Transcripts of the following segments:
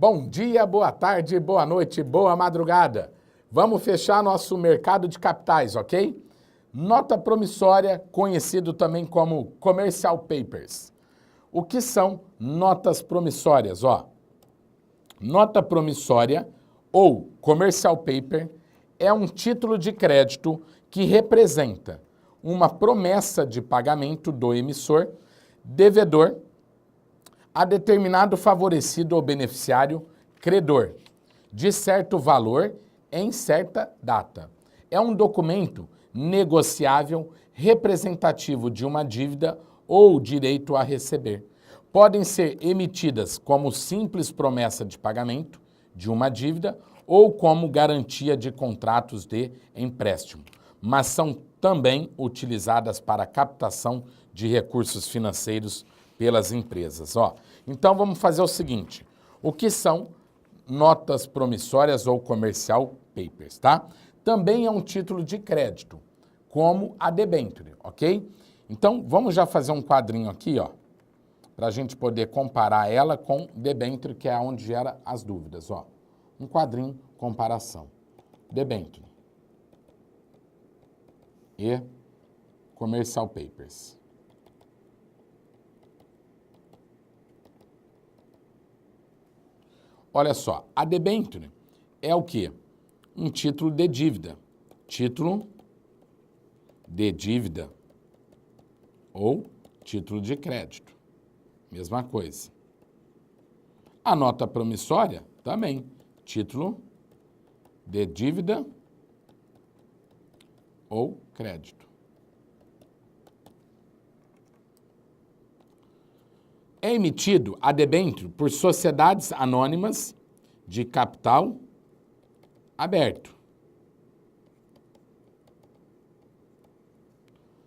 Bom dia, boa tarde, boa noite, boa madrugada. Vamos fechar nosso mercado de capitais, ok? Nota promissória, conhecido também como Commercial Papers. O que são notas promissórias? Nota promissória ou Commercial Paper é um título de crédito que representa uma promessa de pagamento do emissor, devedor, a determinado favorecido ou beneficiário credor, de certo valor em certa data. É um documento negociável representativo de uma dívida ou direito a receber. Podem ser emitidas como simples promessa de pagamento de uma dívida ou como garantia de contratos de empréstimo, mas são também utilizadas para captação de recursos financeiros pelas empresas. Então vamos fazer o seguinte, o que são notas promissórias ou commercial papers, tá? Também é um título de crédito, como a debênture, ok? Então vamos já fazer um quadrinho aqui, para a gente poder comparar ela com debênture, que é onde gera as dúvidas, Um quadrinho, comparação. Debênture e commercial papers. Olha só, a debênture é o quê? Um título de dívida. Título de dívida ou título de crédito. Mesma coisa. A nota promissória também. Título de dívida ou crédito. É emitido a debênture por sociedades anônimas de capital aberto.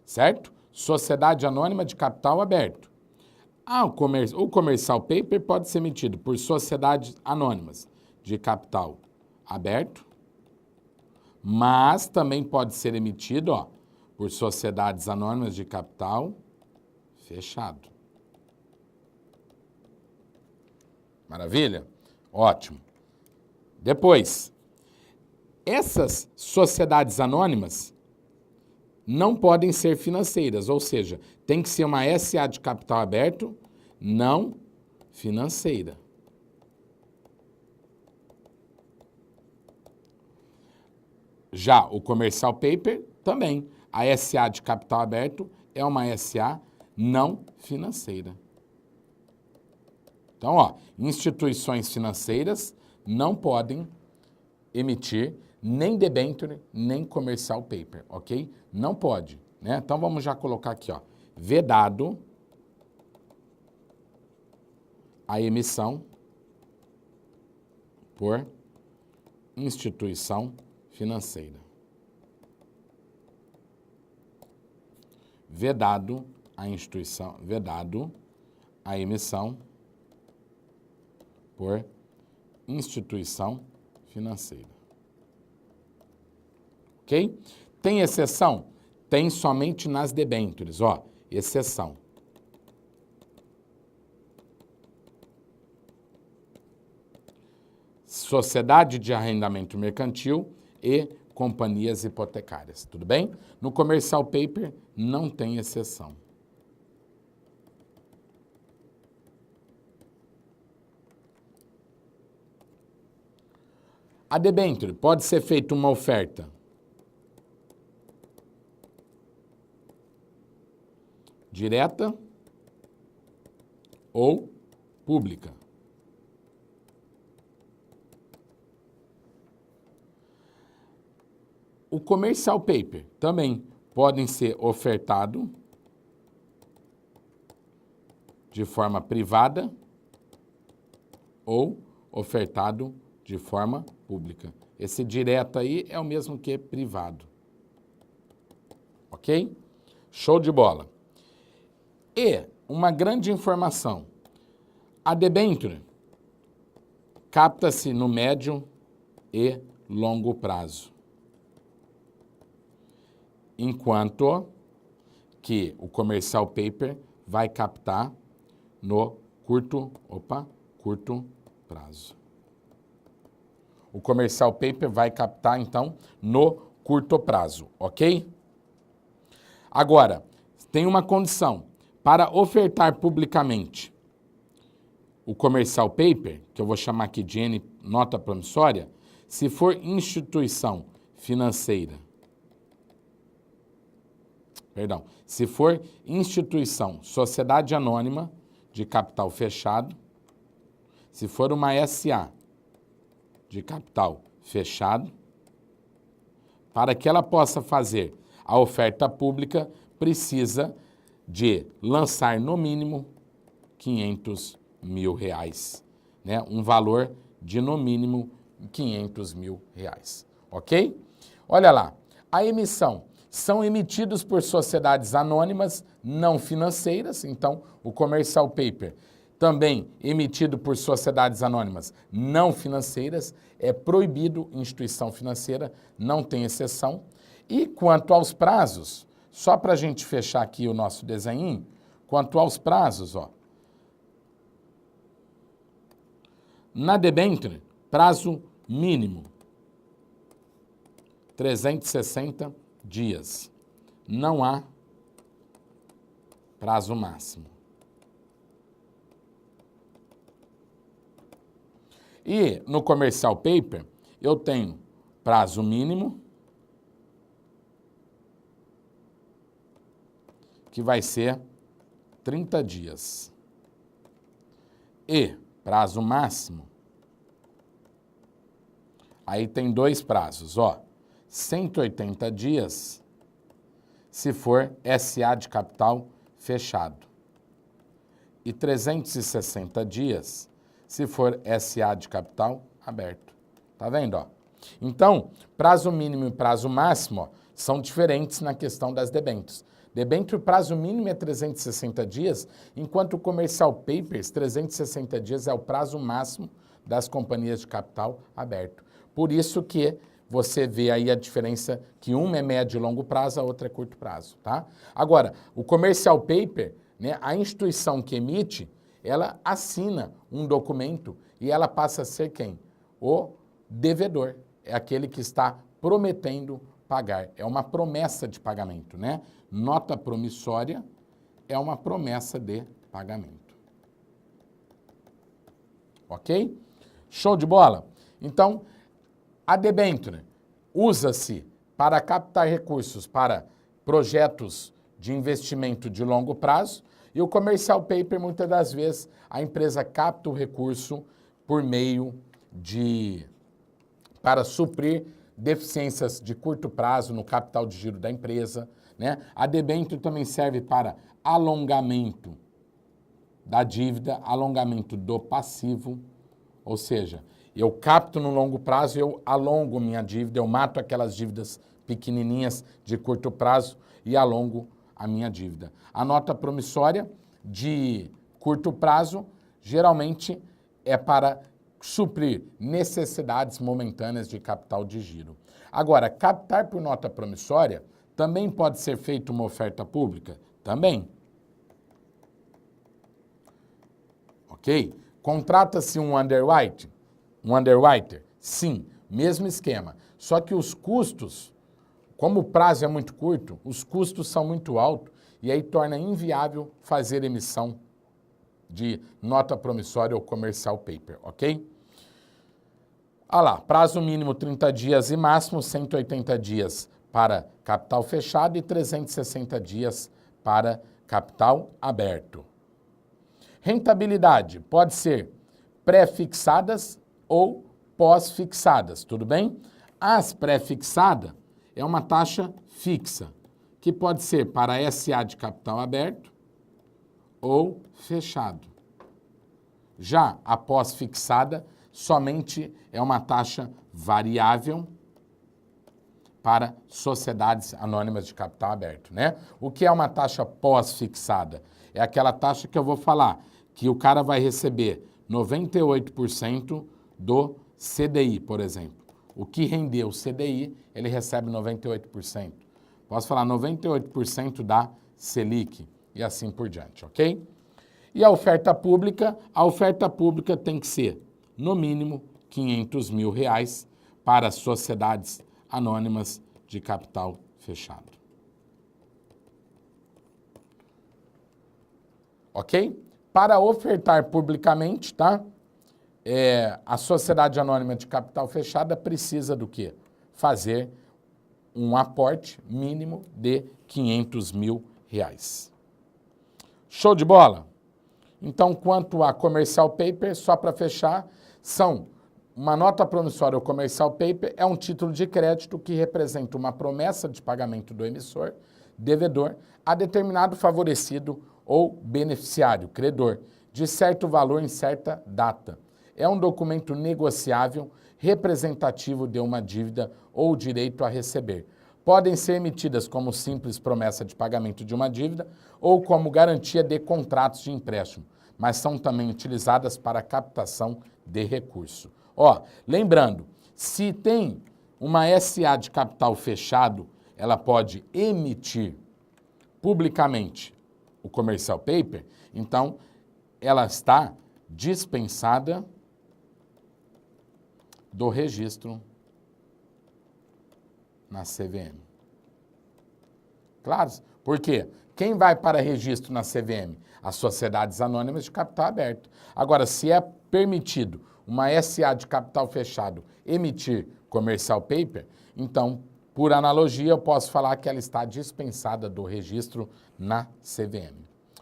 Certo? Sociedade anônima de capital aberto. O commercial paper pode ser emitido por sociedades anônimas de capital aberto, mas também pode ser emitido, por sociedades anônimas de capital fechado. Maravilha? Ótimo. Depois, essas sociedades anônimas não podem ser financeiras, ou seja, tem que ser uma SA de capital aberto, não financeira. Já o commercial paper também. A SA de capital aberto é uma SA não financeira. Então, instituições financeiras não podem emitir nem debênture, nem commercial paper, ok? Não pode, né? Então, vamos já colocar aqui, vedado a emissão por instituição financeira. Vedado a emissão por instituição financeira. Ok? Tem exceção? Tem somente nas debêntures, exceção. Sociedade de arrendamento mercantil e companhias hipotecárias, tudo bem? No commercial paper não tem exceção. A debênture pode ser feita uma oferta direta ou pública. O commercial paper também podem ser ofertado de forma privada ou ofertado de forma pública. Esse direto aí é o mesmo que privado. Ok? Show de bola. E uma grande informação. A debênture capta-se no médio e longo prazo. Enquanto que o commercial paper vai captar no curto prazo. O commercial paper vai captar, então, no curto prazo, ok? Agora, tem uma condição. Para ofertar publicamente o commercial paper, que eu vou chamar aqui de nota promissória, se for instituição financeira, se for instituição, sociedade anônima de capital fechado, se for uma SA de capital fechado, para que ela possa fazer a oferta pública, precisa de lançar no mínimo R$500 mil, né? Um valor de no mínimo R$500 mil, ok? Olha lá, a emissão são emitidos por sociedades anônimas não financeiras, então o commercial paper também emitido por sociedades anônimas não financeiras, é proibido em instituição financeira, não tem exceção. E quanto aos prazos, só para a gente fechar aqui o nosso desenho, quanto aos prazos, ó, na debênture, prazo mínimo, 360 dias. Não há prazo máximo. E no commercial paper, eu tenho prazo mínimo, que vai ser 30 dias. E prazo máximo, aí tem dois prazos, ó, 180 dias, se for SA de capital fechado, e 360 dias, se for SA de capital aberto. Tá vendo, ó? Então, prazo mínimo e prazo máximo, ó, são diferentes na questão das debêntures. Debênture, prazo mínimo é 360 dias, enquanto o commercial papers, 360 dias é o prazo máximo das companhias de capital aberto. Por isso que você vê aí a diferença que uma é médio e longo prazo, a outra é curto prazo, tá? Agora, o commercial paper, né, a instituição que emite, ela assina um documento e ela passa a ser quem? O devedor. É aquele que está prometendo pagar. É uma promessa de pagamento, né? Nota promissória é uma promessa de pagamento. Ok? Show de bola? Então, a debênture usa-se para captar recursos para projetos de investimento de longo prazo e o commercial paper, muitas das vezes, a empresa capta o recurso por meio para suprir deficiências de curto prazo no capital de giro da empresa, né? A debênture também serve para alongamento da dívida, alongamento do passivo, ou seja, eu capto no longo prazo, eu alongo minha dívida, eu mato aquelas dívidas pequenininhas de curto prazo e alongo a minha dívida. A nota promissória de curto prazo, geralmente é para suprir necessidades momentâneas de capital de giro. Agora, captar por nota promissória também pode ser feita uma oferta pública? Também. Ok? Contrata-se um underwriter? Sim, mesmo esquema. Só que os custos, como o prazo é muito curto, os custos são muito altos e aí torna inviável fazer emissão de nota promissória ou commercial paper, ok? Olha lá, prazo mínimo 30 dias e máximo 180 dias para capital fechado e 360 dias para capital aberto. Rentabilidade pode ser pré-fixadas ou pós-fixadas, tudo bem? As pré-fixadas é uma taxa fixa, que pode ser para SA de capital aberto ou fechado. Já a pós-fixada somente é uma taxa variável para sociedades anônimas de capital aberto, né? O que é uma taxa pós-fixada? É aquela taxa que eu vou falar, que o cara vai receber 98% do CDI, por exemplo. O que rendeu o CDI, ele recebe 98%. Posso falar 98% da Selic e assim por diante, ok? E a oferta pública tem que ser, no mínimo, R$ 500 mil para sociedades anônimas de capital fechado. Ok? Para ofertar publicamente, tá? A sociedade anônima de capital fechada precisa do quê? Fazer um aporte mínimo de R$ 500 mil. Show de bola? Então, quanto a Commercial Paper, só para fechar, são uma nota promissória ou Commercial Paper é um título de crédito que representa uma promessa de pagamento do emissor, devedor, a determinado favorecido ou beneficiário, credor, de certo valor em certa data. É um documento negociável, representativo de uma dívida ou direito a receber. Podem ser emitidas como simples promessa de pagamento de uma dívida ou como garantia de contratos de empréstimo, mas são também utilizadas para captação de recurso. Lembrando, se tem uma SA de capital fechado, ela pode emitir publicamente o Commercial Paper, então ela está dispensada do registro na CVM. Claro? Por quê? Quem vai para registro na CVM? As sociedades anônimas de capital aberto. Agora, se é permitido uma SA de capital fechado emitir Commercial Paper, então, por analogia, eu posso falar que ela está dispensada do registro na CVM.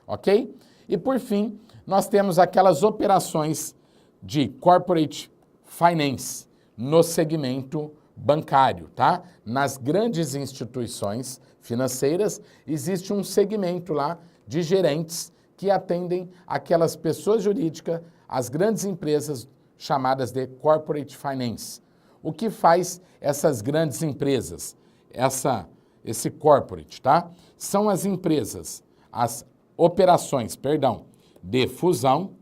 Ok? E, por fim, nós temos aquelas operações de Corporate Finance no segmento bancário, tá? Nas grandes instituições financeiras, existe um segmento lá de gerentes que atendem aquelas pessoas jurídicas, as grandes empresas chamadas de Corporate Finance. O que faz essas grandes empresas, esse corporate, tá? São as empresas, as operações, de fusão,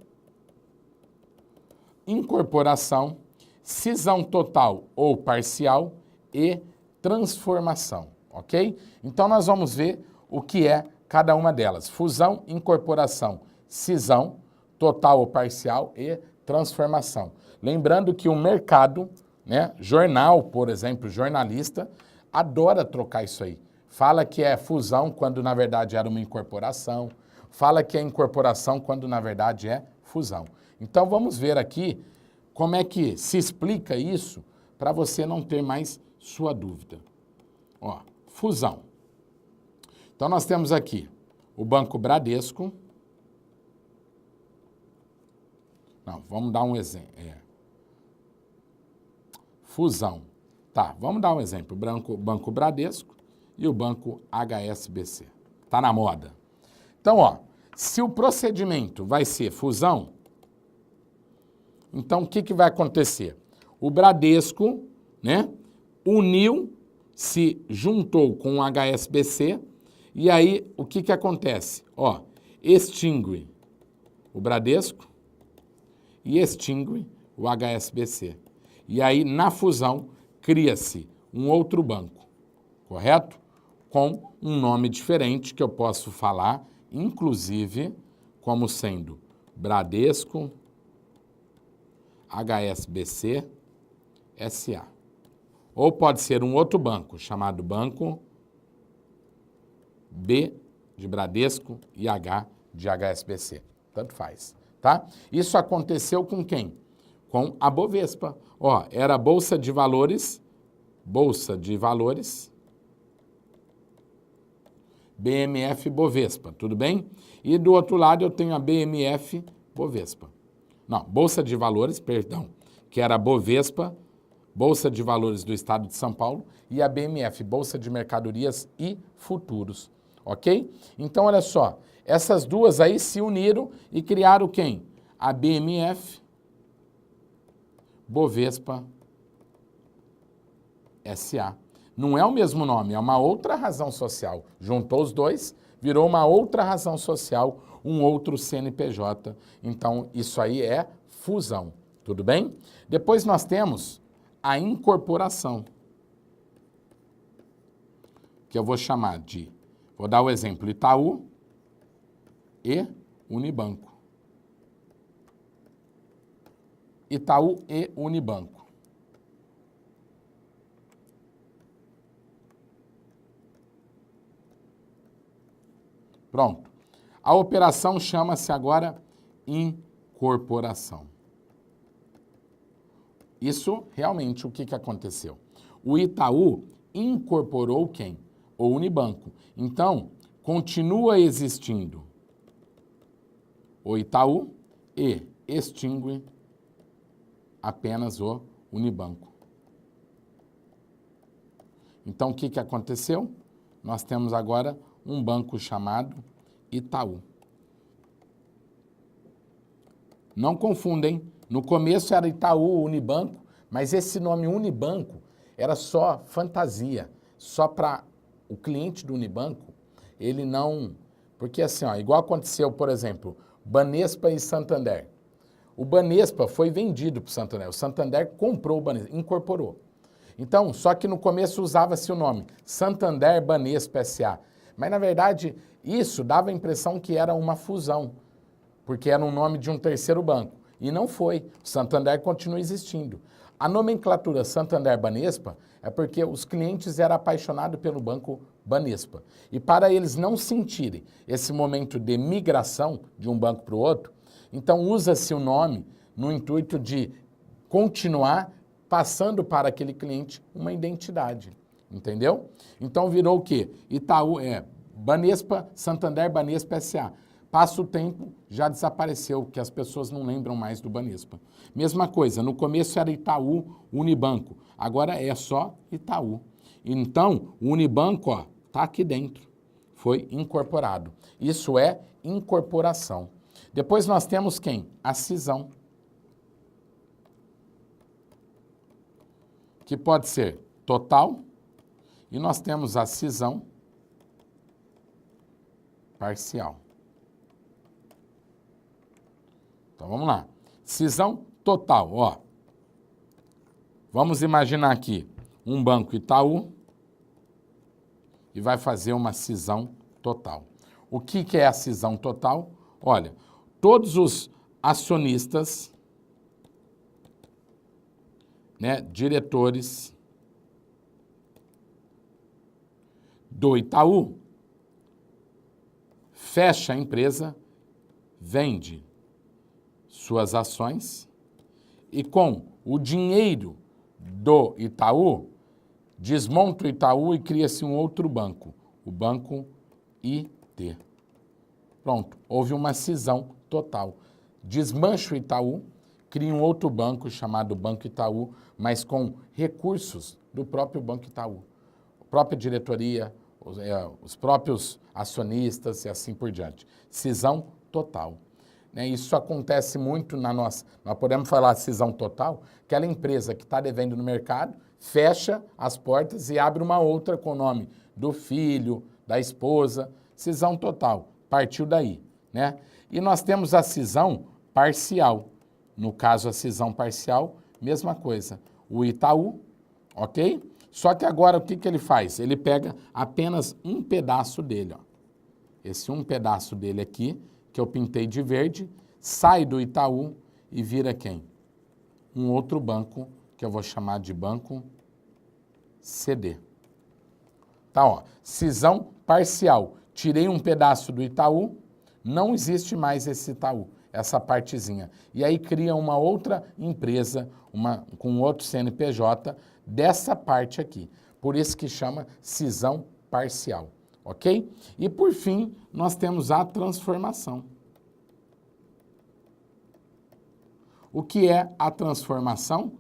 incorporação, cisão total ou parcial e transformação, ok? Então, nós vamos ver o que é cada uma delas. Fusão, incorporação, cisão, total ou parcial e transformação. Lembrando que o mercado, né, jornal, por exemplo, jornalista, adora trocar isso aí. Fala que é fusão quando, na verdade, era uma incorporação. Fala que é incorporação quando, na verdade, é fusão. Então, vamos ver aqui como é que se explica isso para você não ter mais sua dúvida. Fusão. Então, nós temos aqui o Banco Bradesco. Não, vamos dar um exemplo. Fusão. Tá, vamos dar um exemplo. Banco Bradesco e o Banco HSBC. Tá na moda. Então, se o procedimento vai ser fusão, então o que vai acontecer? O Bradesco, né, se juntou com o HSBC e aí o que acontece? Extingue o Bradesco e extingue o HSBC. E aí, na fusão, cria-se um outro banco, correto? Com um nome diferente que eu posso falar, inclusive, como sendo Bradesco HSBC SA. Ou pode ser um outro banco, chamado Banco B de Bradesco e H de HSBC. Tanto faz, tá? Isso aconteceu com quem? Com a Bovespa. Era a Bolsa de Valores, BMF Bovespa, tudo bem? E do outro lado eu tenho a BMF Bovespa. Não, Bolsa de Valores, que era a Bovespa, Bolsa de Valores do Estado de São Paulo, e a BMF, Bolsa de Mercadorias e Futuros, ok? Então, olha só, essas duas aí se uniram e criaram quem? A BMF Bovespa SA. Não é o mesmo nome, é uma outra razão social. Juntou os dois, virou uma outra razão social, um outro CNPJ. Então, isso aí é fusão, tudo bem? Depois nós temos a incorporação, que eu vou chamar de, vou dar o exemplo, Itaú e Unibanco. Itaú e Unibanco. Pronto. A operação chama-se agora incorporação. Isso realmente o que aconteceu? O Itaú incorporou quem? O Unibanco. Então, continua existindo o Itaú e extingue apenas o Unibanco. Então, o que aconteceu? Nós temos agora um banco chamado Itaú. Não confundem, no começo era Itaú, Unibanco, mas esse nome Unibanco era só fantasia, só para o cliente do Unibanco, ele não... Porque assim, ó, igual aconteceu, por exemplo, Banespa e Santander. O Banespa foi vendido para o Santander, o Santander comprou o Banespa, incorporou. Então, só que no começo usava-se o nome Santander Banespa S.A., mas na verdade isso dava a impressão que era uma fusão, porque era um nome de um terceiro banco. E não foi. O Santander continua existindo. A nomenclatura Santander Banespa é porque os clientes eram apaixonados pelo banco Banespa. E para eles não sentirem esse momento de migração de um banco para o outro, então usa-se o nome no intuito de continuar passando para aquele cliente uma identidade. Entendeu? Então virou o quê? Itaú, Banespa, Santander Banespa S.A. Passa o tempo, já desapareceu, porque as pessoas não lembram mais do Banespa. Mesma coisa, no começo era Itaú, Unibanco, agora é só Itaú. Então, o Unibanco, ó, tá aqui dentro, foi incorporado. Isso é incorporação. Depois nós temos quem? A cisão. Que pode ser total, e nós temos a cisão parcial. Então, vamos lá. Cisão total, ó. Vamos imaginar aqui um banco Itaú e vai fazer uma cisão total. O que é a cisão total? Olha, todos os acionistas, né, diretores do Itaú, fecha a empresa, vende suas ações e com o dinheiro do Itaú, desmonta o Itaú e cria-se um outro banco, o Banco IT. Pronto, houve uma cisão total. Desmancha o Itaú, cria um outro banco chamado Banco Itaú, mas com recursos do próprio Banco Itaú. A própria diretoria, os próprios acionistas e assim por diante. Cisão total. Isso acontece muito na nossa... Nós podemos falar cisão total, aquela empresa que está devendo no mercado, fecha as portas e abre uma outra com o nome do filho, da esposa. Cisão total. Partiu daí, né? E nós temos a cisão parcial. No caso, a cisão parcial, mesma coisa. O Itaú, ok? Só que agora o que ele faz? Ele pega apenas um pedaço dele, ó. Esse um pedaço dele aqui, que eu pintei de verde, sai do Itaú e vira quem? Um outro banco, que eu vou chamar de Banco CD. Tá, ó, cisão parcial. Tirei um pedaço do Itaú, não existe mais esse Itaú, essa partezinha. E aí cria uma outra empresa, com outro CNPJ, dessa parte aqui. Por isso que chama cisão parcial. Ok? E por fim, nós temos a transformação. O que é a transformação?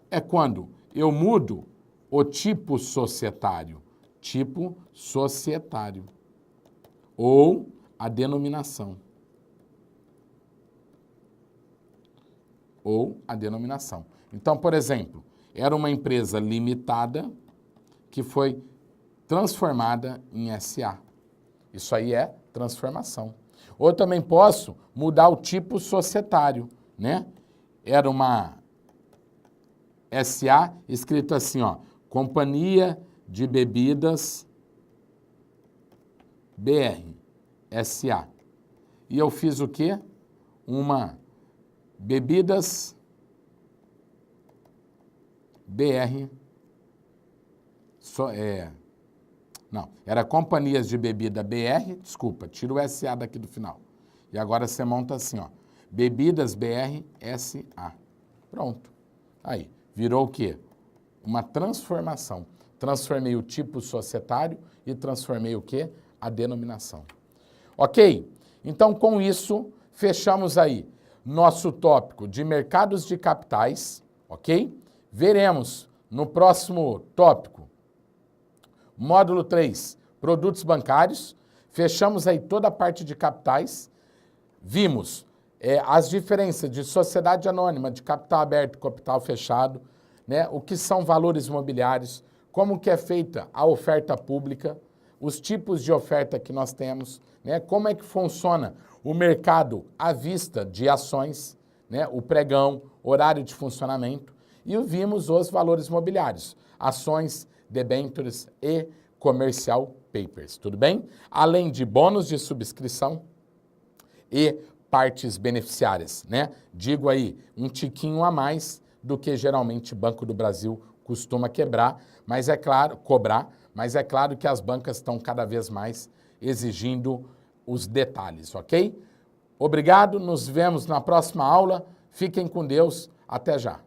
É quando eu mudo o tipo societário. Tipo societário. Ou a denominação. Ou a denominação. Então, por exemplo, era uma empresa limitada que foi transformada em SA. Isso aí é transformação. Ou também posso mudar o tipo societário, né? Era uma SA escrito assim, ó, Companhia de Bebidas BR, SA. E eu fiz o quê? Uma Bebidas BR, não, era Companhias de Bebida BR, desculpa, tira o SA daqui do final. E agora você monta assim, ó, Bebidas BR SA. Pronto. Aí, virou o quê? Uma transformação. Transformei o tipo societário e transformei o quê? A denominação. Ok? Então, com isso, fechamos aí nosso tópico de mercados de capitais, ok? Veremos no próximo tópico, módulo 3, produtos bancários. Fechamos aí toda a parte de capitais. Vimos as diferenças de sociedade anônima, de capital aberto e capital fechado, né? O que são valores imobiliários, como que é feita a oferta pública, os tipos de oferta que nós temos, né? Como é que funciona o mercado à vista de ações, né? O pregão, horário de funcionamento, e vimos os valores imobiliários, ações, debêntures e commercial papers, tudo bem? Além de bônus de subscrição e partes beneficiárias, né? Digo aí, um tiquinho a mais do que geralmente Banco do Brasil costuma cobrar, mas é claro que as bancas estão cada vez mais exigindo os detalhes, ok? Obrigado, nos vemos na próxima aula, fiquem com Deus, até já.